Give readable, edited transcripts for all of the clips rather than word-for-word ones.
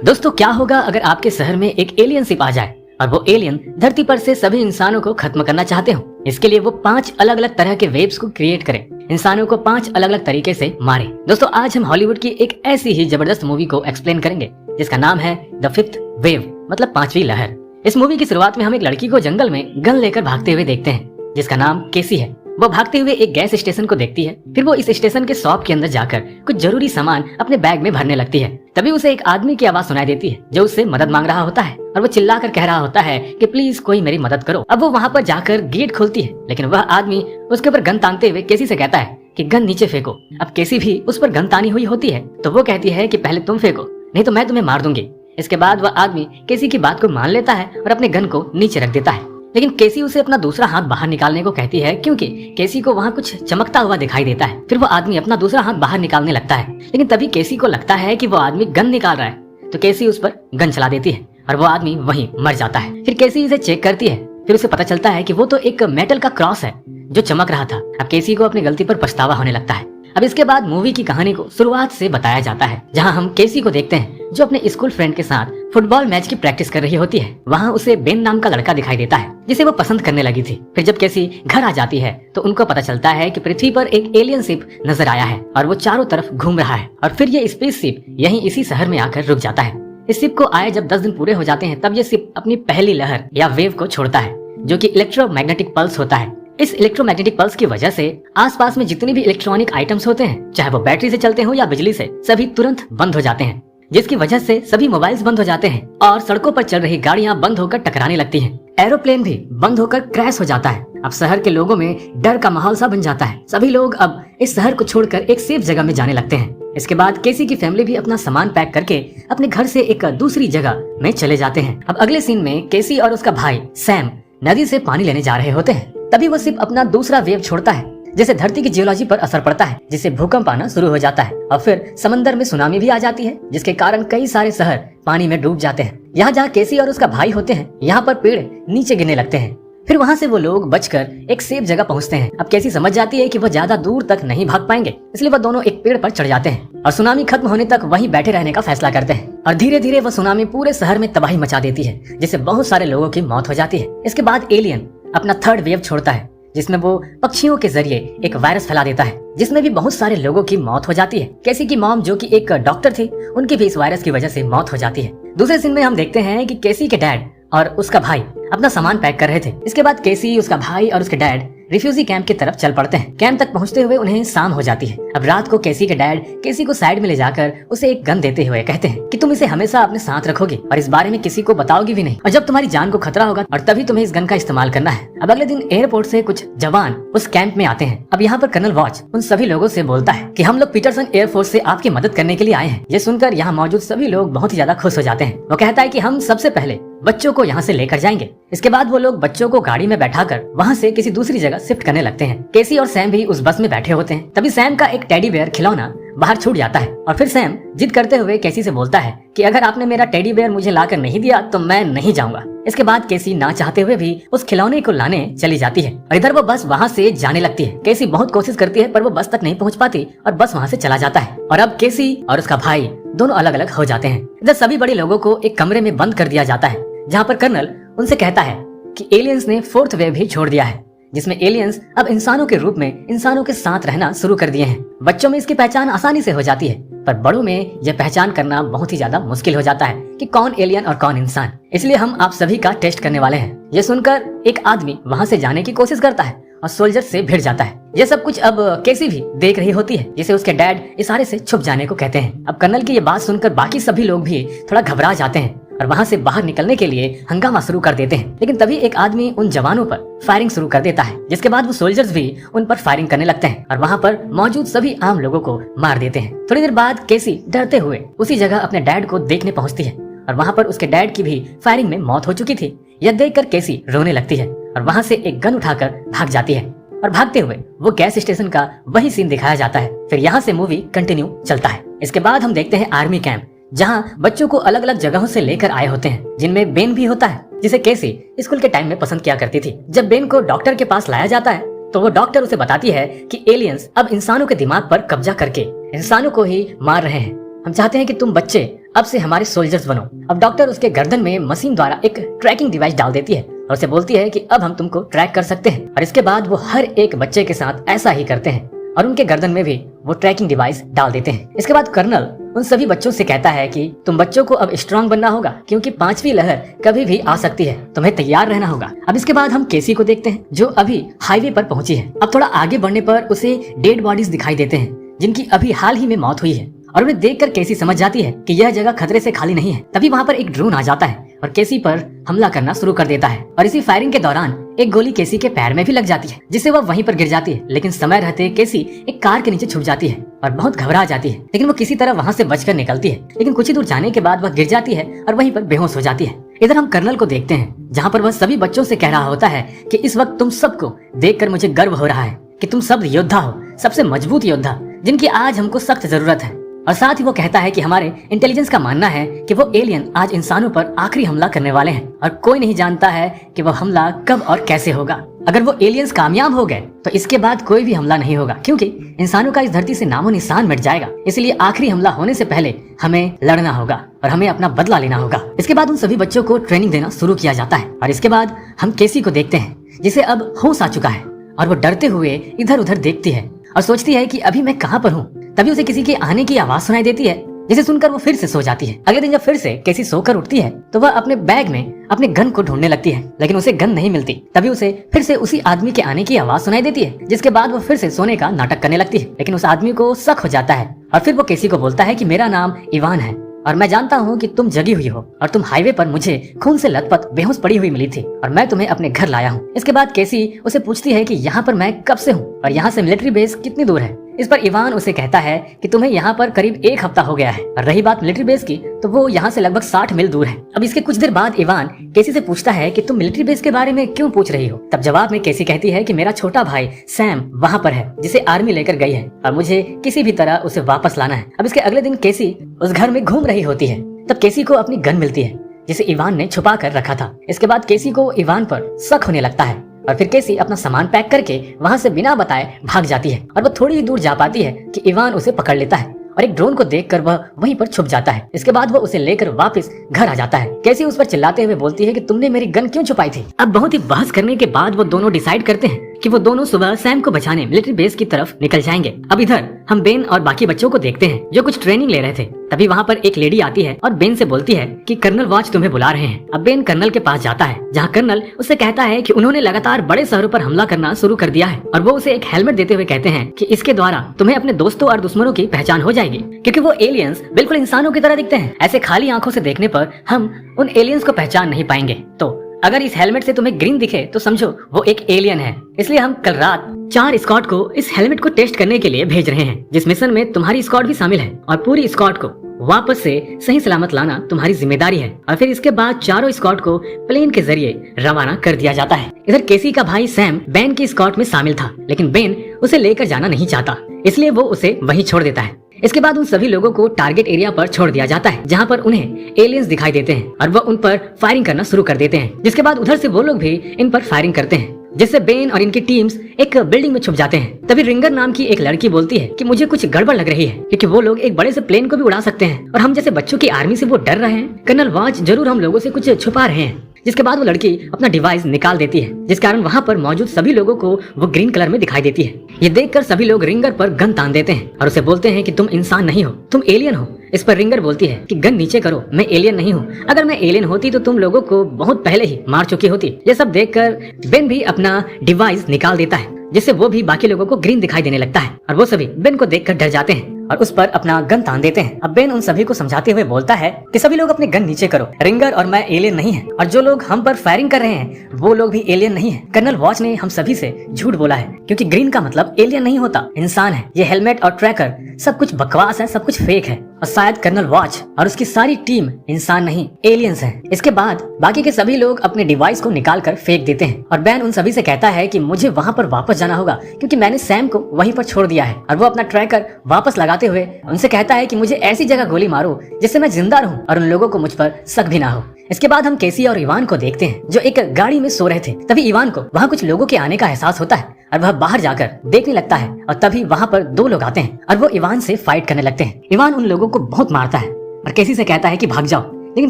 दोस्तों, क्या होगा अगर आपके शहर में एक एलियन शिप आ जाए और वो एलियन धरती पर से सभी इंसानों को खत्म करना चाहते हो। इसके लिए वो 5 अलग अलग तरह के वेव्स को क्रिएट करे, इंसानों को 5 अलग अलग तरीके से मारे। दोस्तों, आज हम हॉलीवुड की एक ऐसी ही जबरदस्त मूवी को एक्सप्लेन करेंगे जिसका नाम है द फिफ्थ वेव, मतलब 5वीं लहर। इस मूवी की शुरुआत में हम एक लड़की को जंगल में गन लेकर भागते हुए देखते हैं जिसका नाम केसी है। वो भागते हुए एक गैस स्टेशन को देखती है, फिर वो इस स्टेशन के शॉप के अंदर जाकर कुछ जरूरी सामान अपने बैग में भरने लगती है। तभी उसे एक आदमी की आवाज सुनाई देती है जो उससे मदद मांग रहा होता है और वो चिल्लाकर कह रहा होता है कि प्लीज कोई मेरी मदद करो। अब वो वहाँ पर जाकर गेट खोलती है, लेकिन वह आदमी उसके ऊपर गन तानते हुए केसी से कहता है कि गन नीचे फेंको। अब केसी भी उस पर गन तानी हुई होती है, तो वो कहती है कि पहले तुम फेंको, नहीं तो मैं तुम्हें मार दूंगी। इसके बाद वह आदमी केसी की बात को मान लेता है और अपने गन को नीचे रख देता है, लेकिन केसी उसे अपना दूसरा हाथ बाहर निकालने को कहती है क्योंकि केसी को वहाँ कुछ चमकता हुआ दिखाई देता है। फिर वो आदमी अपना दूसरा हाथ बाहर निकालने लगता है, लेकिन तभी केसी को लगता है कि वो आदमी गन निकाल रहा है, तो केसी उस पर गन चला देती है और वो आदमी वहीं मर जाता है। फिर केसी इसे चेक करती है, फिर उसे पता चलता है कि वो तो एक मेटल का क्रॉस है जो चमक रहा था। अब केसी को अपनी गलती पर पछतावा होने लगता है। अब इसके बाद मूवी की कहानी को शुरुआत से बताया जाता है, जहां हम केसी को देखते हैं जो अपने स्कूल फ्रेंड के साथ फुटबॉल मैच की प्रैक्टिस कर रही होती है। वहां उसे बेन नाम का लड़का दिखाई देता है जिसे वो पसंद करने लगी थी। फिर जब केसी घर आ जाती है तो उनको पता चलता है कि पृथ्वी पर एक एलियन शिप नजर आया है और वो चारों तरफ घूम रहा है। और फिर ये स्पेस शिप यहीं इसी शहर में आकर रुक जाता है। इस शिप को आए जब 10 दिन पूरे हो जाते हैं तब ये शिप अपनी पहली लहर या वेव को छोड़ता है, जो कि इलेक्ट्रोमैग्नेटिक पल्स होता है। इस इलेक्ट्रोमैग्नेटिक पल्स की वजह से आसपास में जितने भी इलेक्ट्रॉनिक आइटम्स होते हैं, चाहे वो बैटरी से चलते हो या बिजली से, सभी तुरंत बंद हो जाते हैं, जिसकी वजह से सभी मोबाइल्स बंद हो जाते हैं और सड़कों पर चल रही गाड़ियां बंद होकर टकराने लगती हैं। एरोप्लेन भी बंद होकर क्रैश हो जाता है। अब शहर के लोगों में डर का माहौल सा बन जाता है। सभी लोग अब इस शहर को छोड़कर एक सेफ जगह में जाने लगते हैं। इसके बाद केसी की फैमिली भी अपना सामान पैक करके अपने घर से एक दूसरी जगह में चले जाते हैं। अब अगले सीन में केसी और उसका भाई सैम नदी से पानी लेने जा रहे होते हैं। तभी वो सिर्फ अपना दूसरा वेव छोड़ता है, जिससे धरती की जियोलॉजी पर असर पड़ता है, जिससे भूकंप आना शुरू हो जाता है और फिर समंदर में सुनामी भी आ जाती है, जिसके कारण कई सारे शहर पानी में डूब जाते हैं। यहाँ जहाँ केसी और उसका भाई होते हैं, यहाँ पर पेड़ नीचे गिरने लगते हैं। फिर वहाँ से वो लोग बचकर एक सेफ जगह पहुँचते हैं। अब केसी समझ जाती है कि वो ज्यादा दूर तक नहीं भाग पाएंगे, इसलिए वो दोनों एक पेड़ पर चढ़ जाते हैं और सुनामी खत्म होने तक वहीं बैठे रहने का फैसला करते हैं। और धीरे धीरे वो सुनामी पूरे शहर में तबाही मचा देती है, जिससे बहुत सारे लोगों की मौत हो जाती है। इसके बाद एलियन अपना थर्ड वेव छोड़ता है, जिसमें वो पक्षियों के जरिए एक वायरस फैला देता है, जिसमें भी बहुत सारे लोगों की मौत हो जाती है। केसी की मॉम जो कि एक डॉक्टर थी, उनकी भी इस वायरस की वजह से मौत हो जाती है। दूसरे सीन में हम देखते हैं कि केसी के डैड और उसका भाई अपना सामान पैक कर रहे थे। इसके बाद केसी, उसका भाई और उसके डैड रिफ्यूजी कैंप की तरफ चल पड़ते हैं। कैंप तक पहुंचते हुए उन्हें शाम हो जाती है। अब रात को केसी के डैड केसी को साइड में ले जाकर उसे एक गन देते हुए कहते हैं कि तुम इसे हमेशा अपने साथ रखोगे और इस बारे में किसी को बताओगी भी नहीं, और जब तुम्हारी जान को खतरा होगा और तभी तुम्हें इस गन का इस्तेमाल करना है। अब अगले दिन एयरपोर्ट से कुछ जवान उस कैंप में आते हैं। अब यहाँ पर कर्नल वॉच उन सभी लोगों से बोलता है कि हम लोग पीटरसन एयरफोर्स से आपकी मदद करने के लिए आए हैं। ये सुनकर यहाँ मौजूद सभी लोग बहुत ही ज्यादा खुश हो जाते हैं। वो कहता है कि हम सबसे पहले बच्चों को यहाँ से लेकर जाएंगे। इसके बाद वो लोग बच्चों को गाड़ी में बैठाकर वहाँ से किसी दूसरी जगह शिफ्ट करने लगते हैं। केसी और सैम भी उस बस में बैठे होते हैं। तभी सैम का एक टेडी बेयर खिलौना बाहर छूट जाता है और फिर सैम जिद करते हुए केसी से बोलता है कि अगर आपने मेरा टेडी बेयर मुझे लाकर नहीं दिया तो मैं नहीं जाऊंगा। इसके बाद केसी ना चाहते हुए भी उस खिलौने को लाने चली जाती है और इधर वो बस वहाँ से जाने लगती है। केसी बहुत कोशिश करती है पर वो बस तक नहीं पहुँच पाती और बस वहाँ से चला जाता है। और अब केसी और उसका भाई दोनों अलग अलग हो जाते हैं। इधर सभी बड़े लोगों को एक कमरे में बंद कर दिया जाता है, जहाँ पर कर्नल उनसे कहता है कि एलियंस ने 4th वेव भी छोड़ दिया है, जिसमें एलियंस अब इंसानों के रूप में इंसानों के साथ रहना शुरू कर दिए हैं। बच्चों में इसकी पहचान आसानी से हो जाती है, पर बड़ों में यह पहचान करना बहुत ही ज्यादा मुश्किल हो जाता है कि कौन एलियन और कौन इंसान। इसलिए हम आप सभी का टेस्ट करने वाले हैं। ये सुनकर एक आदमी वहाँ से जाने की कोशिश करता है और सोल्जर से भिड़ जाता है। ये सब कुछ अब केसी भी देख रही होती है, जिसे उसके डैड इशारे से छुप जाने को कहते हैं। अब कर्नल की ये बात सुनकर बाकी सभी लोग भी थोड़ा घबरा जाते हैं और वहाँ से बाहर निकलने के लिए हंगामा शुरू कर देते हैं। लेकिन तभी एक आदमी उन जवानों पर फायरिंग शुरू कर देता है, जिसके बाद वो सोल्जर्स भी उन पर फायरिंग करने लगते हैं और वहाँ पर मौजूद सभी आम लोगों को मार देते हैं। थोड़ी देर बाद केसी डरते हुए उसी जगह अपने डैड को देखने पहुँचती है और वहाँ पर उसके डैड की भी फायरिंग में मौत हो चुकी थी। यह देखकर केसी रोने लगती है और वहाँ से एक गन उठाकर भाग जाती है और भागते हुए वो गैस स्टेशन का वही सीन दिखाया जाता है। फिर यहाँ से मूवी कंटिन्यू चलता है। इसके बाद हम देखते हैं आर्मी कैंप, जहाँ बच्चों को अलग अलग जगहों से लेकर आए होते हैं, जिनमें बेन भी होता है, जिसे केसी स्कूल के टाइम में पसंद किया करती थी। जब बेन को डॉक्टर के पास लाया जाता है तो वो डॉक्टर उसे बताती है कि एलियंस अब इंसानों के दिमाग पर कब्जा करके इंसानों को ही मार रहे हैं। हम चाहते हैं कि तुम बच्चे अब से हमारे सोल्जर्स बनो। अब डॉक्टर उसके गर्दन में मशीन द्वारा एक ट्रैकिंग डिवाइस डाल देती है और उसे बोलती है कि अब हम तुमको ट्रैक कर सकते हैं। और इसके बाद वो हर एक बच्चे के साथ ऐसा ही करते हैं और उनके गर्दन में भी वो ट्रैकिंग डिवाइस डाल देते हैं। इसके बाद कर्नल उन सभी बच्चों से कहता है कि तुम बच्चों को अब स्ट्रांग बनना होगा, क्योंकि 5वीं लहर कभी भी आ सकती है, तुम्हें तैयार रहना होगा। अब इसके बाद हम केसी को देखते हैं जो अभी हाईवे पर पहुंची है। अब थोड़ा आगे बढ़ने पर उसे डेड बॉडीज दिखाई देते हैं जिनकी अभी हाल ही में मौत हुई है और उन्हें देखकर केसी समझ जाती है कि यह जगह खतरे से खाली नहीं है। तभी वहाँ पर एक ड्रोन आ जाता है और केसी पर हमला करना शुरू कर देता है और इसी फायरिंग के दौरान एक गोली केसी के पैर में भी लग जाती है, जिससे वह वहीं पर गिर जाती है। लेकिन समय रहते केसी एक कार के नीचे छुप जाती है और बहुत घबरा जाती है, लेकिन वो किसी तरह वहाँ से बचकर निकलती है। लेकिन कुछ ही दूर जाने के बाद वह गिर जाती है और वहीं पर बेहोश हो जाती है। इधर हम कर्नल को देखते हैं जहाँ पर वह सभी बच्चों से कह रहा होता है कि इस वक्त तुम सबको देखकर मुझे गर्व हो रहा है कि तुम सब योद्धा हो, सबसे मजबूत योद्धा जिनकी आज हमको सख्त जरूरत है। और साथ ही वो कहता है कि हमारे इंटेलिजेंस का मानना है कि वो एलियन आज इंसानों पर आखिरी हमला करने वाले हैं और कोई नहीं जानता है कि वो हमला कब और कैसे होगा। अगर वो एलियंस कामयाब हो गए तो इसके बाद कोई भी हमला नहीं होगा, क्योंकि इंसानों का इस धरती से नामो निशान मिट जाएगा। इसलिए आखिरी हमला होने से पहले हमें लड़ना होगा और हमें अपना बदला लेना होगा। इसके बाद उन सभी बच्चों को ट्रेनिंग देना शुरू किया जाता है और इसके बाद हम केसी को देखते हैं जिसे अब होश आ चुका है और वो डरते हुए इधर उधर देखती है और सोचती है कि अभी मैं कहाँ पर हूँ। तभी उसे किसी के आने की आवाज सुनाई देती है, जिसे सुनकर वो फिर से सो जाती है। अगले दिन जब फिर से केसी सोकर उठती है तो वह अपने बैग में अपने गन को ढूंढने लगती है, लेकिन उसे गन नहीं मिलती। तभी उसे फिर से उसी आदमी के आने की आवाज सुनाई देती है, जिसके बाद वो फिर से सोने का नाटक करने लगती है। लेकिन उस आदमी को शक हो जाता है और फिर वो केसी को बोलता है कि मेरा नाम इवान है और मैं जानता हूँ कि तुम जगी हुई हो और तुम हाईवे पर मुझे खून से लथपथ बेहोश पड़ी हुई मिली थी और मैं तुम्हें अपने घर लाया हूँ। इसके बाद केसी उसे पूछती है कि यहाँ पर मैं कब से हूँ और यहाँ से मिलिट्री बेस कितनी दूर है। इस पर इवान उसे कहता है कि तुम्हें यहाँ पर करीब 1 हफ्ता हो गया है और रही बात मिलिट्री बेस की तो वो यहाँ से लगभग 60 मील दूर है। अब इसके कुछ देर बाद इवान केसी से पूछता है कि तुम मिलिट्री बेस के बारे में क्यों पूछ रही हो। तब जवाब में केसी कहती है कि मेरा छोटा भाई सैम वहाँ पर है जिसे आर्मी लेकर गई है और मुझे किसी भी तरह उसे वापस लाना है। अब इसके अगले दिन केसी उस घर में घूम रही होती है, तब केसी को अपनी गन मिलती है जिसे इवान ने छुपा कर रखा था। इसके बाद केसी को इवान पर शक होने लगता है और फिर केसी अपना सामान पैक करके वहाँ से बिना बताए भाग जाती है और वो थोड़ी ही दूर जा पाती है कि इवान उसे पकड़ लेता है और एक ड्रोन को देखकर वह वहीं पर छुप जाता है। इसके बाद वो उसे लेकर वापस घर आ जाता है। केसी उस पर चिल्लाते हुए बोलती है कि तुमने मेरी गन क्यों छुपाई थी। अब बहुत ही बहस करने के बाद वो दोनों डिसाइड करते हैं कि वो दोनों सुबह सैम को बचाने मिलिट्री बेस की तरफ निकल जाएंगे। अब इधर हम बेन और बाकी बच्चों को देखते हैं जो कुछ ट्रेनिंग ले रहे थे। तभी वहाँ पर एक लेडी आती है और बेन से बोलती है कि कर्नल वॉच तुम्हें बुला रहे हैं। अब बेन कर्नल के पास जाता है जहाँ कर्नल उससे कहता है कि उन्होंने लगातार बड़े शहरों पर हमला करना शुरू कर दिया है और वो उसे एक हेलमेट देते हुए कहते हैं कि इसके द्वारा तुम्हें अपने दोस्तों और दुश्मनों की पहचान हो जाएगी, क्योंकि वो एलियंस बिल्कुल इंसानों की तरह दिखते हैं। ऐसे खाली आंखों से देखने पर हम उन एलियंस को पहचान नहीं पाएंगे। तो अगर इस हेलमेट से तुम्हें ग्रीन दिखे तो समझो वो एक एलियन है। इसलिए हम कल रात 4 स्क्वाड को इस हेलमेट को टेस्ट करने के लिए भेज रहे हैं, जिस मिशन में तुम्हारी स्क्वाड भी शामिल है और पूरी स्क्वाड को वापस से सही सलामत लाना तुम्हारी जिम्मेदारी है। और फिर इसके बाद चारों स्क्वाड को प्लेन के जरिए रवाना कर दिया जाता है। इधर केसी का भाई सैम बेन की स्क्वाड में शामिल था, लेकिन बेन उसे लेकर जाना नहीं चाहता, इसलिए वो उसे वहीं छोड़ देता है। इसके बाद उन सभी लोगों को टारगेट एरिया पर छोड़ दिया जाता है जहाँ पर उन्हें एलियंस दिखाई देते हैं और वह उन पर फायरिंग करना शुरू कर देते हैं। जिसके बाद उधर से वो लोग भी इन पर फायरिंग करते हैं, जिससे बेन और इनकी टीम्स एक बिल्डिंग में छुप जाते हैं। तभी रिंगर नाम की एक लड़की बोलती है कि मुझे कुछ गड़बड़ लग रही है, क्योंकि वो लोग एक बड़े से प्लेन को भी उड़ा सकते हैं और हम जैसे बच्चों की आर्मी से वो डर रहे हैं। कर्नल वॉच जरूर हम लोगों से कुछ छुपा रहे हैं। जिसके बाद वो लड़की अपना डिवाइस निकाल देती है, जिस कारण वहाँ पर मौजूद सभी लोगों को वो ग्रीन कलर में दिखाई देती है। ये देखकर सभी लोग रिंगर पर गन तान देते हैं और उसे बोलते हैं कि तुम इंसान नहीं हो, तुम एलियन हो। इस पर रिंगर बोलती है कि गन नीचे करो, मैं एलियन नहीं हूँ। अगर मैं एलियन होती तो तुम लोगों को बहुत पहले ही मार चुकी होती। ये सब देखकर बेन भी अपना डिवाइस निकाल देता है, जिससे वो भी बाकी लोगों को ग्रीन दिखाई देने लगता है और वो सभी बेन को देखकर डर जाते हैं और उस पर अपना गन तान देते हैं। अब बेन उन सभी को समझाते हुए बोलता है कि सभी लोग अपने गन नीचे करो, रिंगर और मैं एलियन नहीं है और जो लोग हम पर फायरिंग कर रहे हैं वो लोग भी एलियन नहीं है। कर्नल वॉच ने हम सभी से झूठ बोला है, क्योंकि ग्रीन का मतलब एलियन नहीं होता, इंसान है। ये हेलमेट और ट्रैकर सब कुछ बकवास है, सब कुछ फेक है और शायद कर्नल वॉच और उसकी सारी टीम इंसान नहीं एलियंस हैं। इसके बाद बाकी के सभी लोग अपने डिवाइस को निकाल कर फेंक देते हैं और बेन उन सभी से कहता है कि मुझे वहाँ पर वापस जाना होगा, क्योंकि मैंने सैम को वहीं पर छोड़ दिया है। और वो अपना ट्रैकर वापस लगाते हुए उनसे कहता है कि मुझे ऐसी जगह गोली मारो जिससे मैं जिंदा रहूं और उन लोगों को मुझ पर शक भी ना हो। इसके बाद हम केसी और इवान को देखते हैं जो एक गाड़ी में सो रहे थे। तभी इवान को वहाँ कुछ लोगों के आने का एहसास होता है और वह बाहर जाकर देखने लगता है और तभी वहाँ पर 2 लोग आते हैं और वो इवान से फाइट करने लगते हैं। इवान उन लोगों को बहुत मारता है, और केसी से कहता है कि भाग जाओ, लेकिन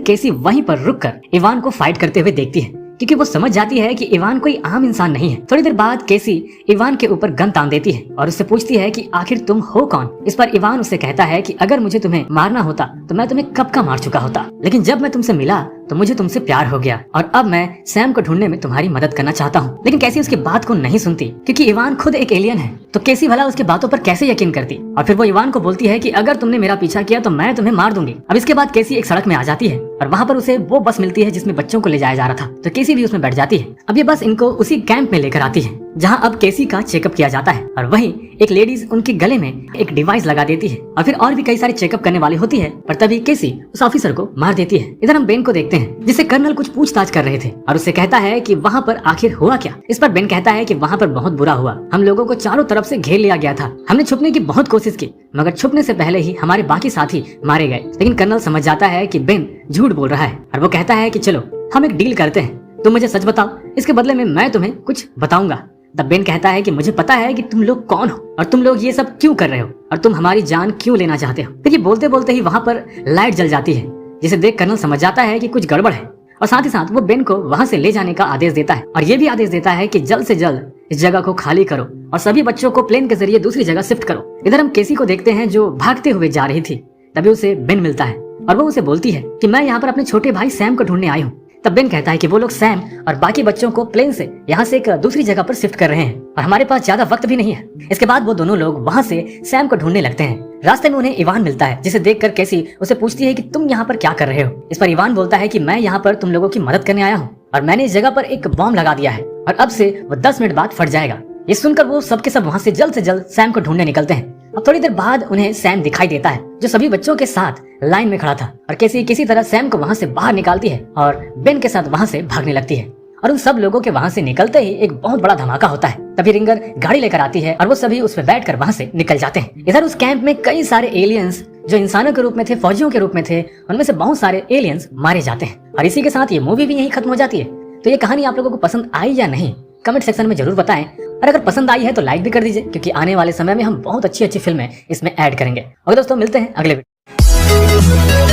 केसी वहीं पर रुककर इवान को फाइट करते हुए देखती है, क्योंकि वो समझ जाती है कि इवान कोई आम इंसान नहीं है। थोड़ी देर बाद केसी इवान के ऊपर गन तान देती है और उससे पूछती है कि आखिर तुम हो कौन। इस पर इवान उससे कहता है कि अगर मुझे तुम्हें मारना होता तो मैं तुम्हें कब का मार चुका होता, लेकिन जब मैं तुमसे मिला तो मुझे तुमसे प्यार हो गया और अब मैं सैम को ढूंढने में तुम्हारी मदद करना चाहता हूँ। लेकिन केसी उसकी बात को नहीं सुनती, क्योंकि इवान खुद एक एलियन है, तो केसी भला उसकी बातों पर कैसे यकीन करती। और फिर वो इवान को बोलती है कि अगर तुमने मेरा पीछा किया तो मैं तुम्हें मार दूंगी। अब इसके बाद केसी एक सड़क में आ जाती है और वहाँ पर उसे वो बस मिलती है जिसमें बच्चों को ले जाया जा रहा था, तो केसी भी उसमें बैठ जाती है। अब ये बस इनको उसी कैंप में लेकर आती है जहाँ अब केसी का चेकअप किया जाता है, और वहीं एक लेडीज उनके गले में एक डिवाइस लगा देती है और फिर और भी कई सारे चेकअप करने वाली होती है, पर तभी केसी उस ऑफिसर को मार देती है। इधर हम बेन को देखते हैं जिससे कर्नल कुछ पूछताछ कर रहे थे और उससे कहता है कि वहाँ पर आखिर हुआ क्या। इस पर बेन कहता है कि वहाँ पर बहुत बुरा हुआ, हम लोगों को चारों तरफ से घेर लिया गया था, हमने छुपने की बहुत कोशिश की मगर छुपने से पहले ही हमारे बाकी साथी मारे गए। लेकिन कर्नल समझ जाता है कि बेन झूठ बोल रहा है और वो कहता है कि चलो हम एक डील करते हैं, तुम मुझे सच बताओ, इसके बदले में मैं तुम्हें कुछ बताऊंगा। तब बेन कहता है कि मुझे पता है कि तुम लोग कौन हो और तुम लोग ये सब क्यों कर रहे हो और तुम हमारी जान क्यों लेना चाहते हो। फिर ये बोलते बोलते ही वहाँ पर लाइट जल जाती है, जिसे देख कर्नल समझ जाता है कि कुछ गड़बड़ है और साथ ही साथ वो बेन को वहाँ से ले जाने का आदेश देता है और ये भी आदेश देता है कि जल्द से जल्द इस जगह को खाली करो और सभी बच्चों को प्लेन के जरिए दूसरी जगह शिफ्ट करो। इधर हम केसी को देखते हैं जो भागते हुए जा रही थी। तभी उसे बेन मिलता है और वो उसे बोलती है कि मैं यहाँ पर अपने छोटे भाई सैम को ढूंढने आई हूँ। तब बेन कहता है कि वो लोग सैम और बाकी बच्चों को प्लेन से यहाँ से एक दूसरी जगह पर शिफ्ट कर रहे हैं और हमारे पास ज्यादा वक्त भी नहीं है। इसके बाद वो दोनों लोग वहाँ से सैम को ढूंढने लगते हैं। रास्ते में उन्हें इवान मिलता है, जिसे देखकर केसी उसे पूछती है कि तुम यहाँ पर क्या कर रहे हो। इस पर इवान बोलता है कि मैं यहाँ पर तुम लोगों की मदद करने आया हूँ और मैंने इस जगह पर एक बॉम्ब लगा दिया है और अब से वो 10 मिनट बाद फट जाएगा। ये सुनकर वो सबके सब वहाँ से जल्द सैम को ढूंढने निकलते हैं। अब थोड़ी देर बाद उन्हें सैम दिखाई देता है जो सभी बच्चों के साथ लाइन में खड़ा था और केसी किसी तरह सैम को वहाँ से बाहर निकालती है और बेन के साथ वहाँ से भागने लगती है और उन सब लोगों के वहाँ से निकलते ही एक बहुत बड़ा धमाका होता है। तभी रिंगर गाड़ी लेकर आती है और वो सभी उस पर बैठकर वहाँ से निकल जाते हैं। इधर उस कैंप में कई सारे एलियंस जो इंसानों के रूप में थे, फौजियों के रूप में थे, उनमें से बहुत सारे एलियंस मारे जाते हैं और इसी के साथ ये मूवी भी यहीं खत्म हो जाती है। तो ये कहानी आप लोगों को पसंद आई या नहीं, कमेंट सेक्शन में जरूर बताएं और अगर पसंद आई है तो लाइक भी कर दीजिए, क्योंकि आने वाले समय में हम बहुत अच्छी फिल्में इसमें ऐड करेंगे। और दोस्तों मिलते हैं अगले वीडियो।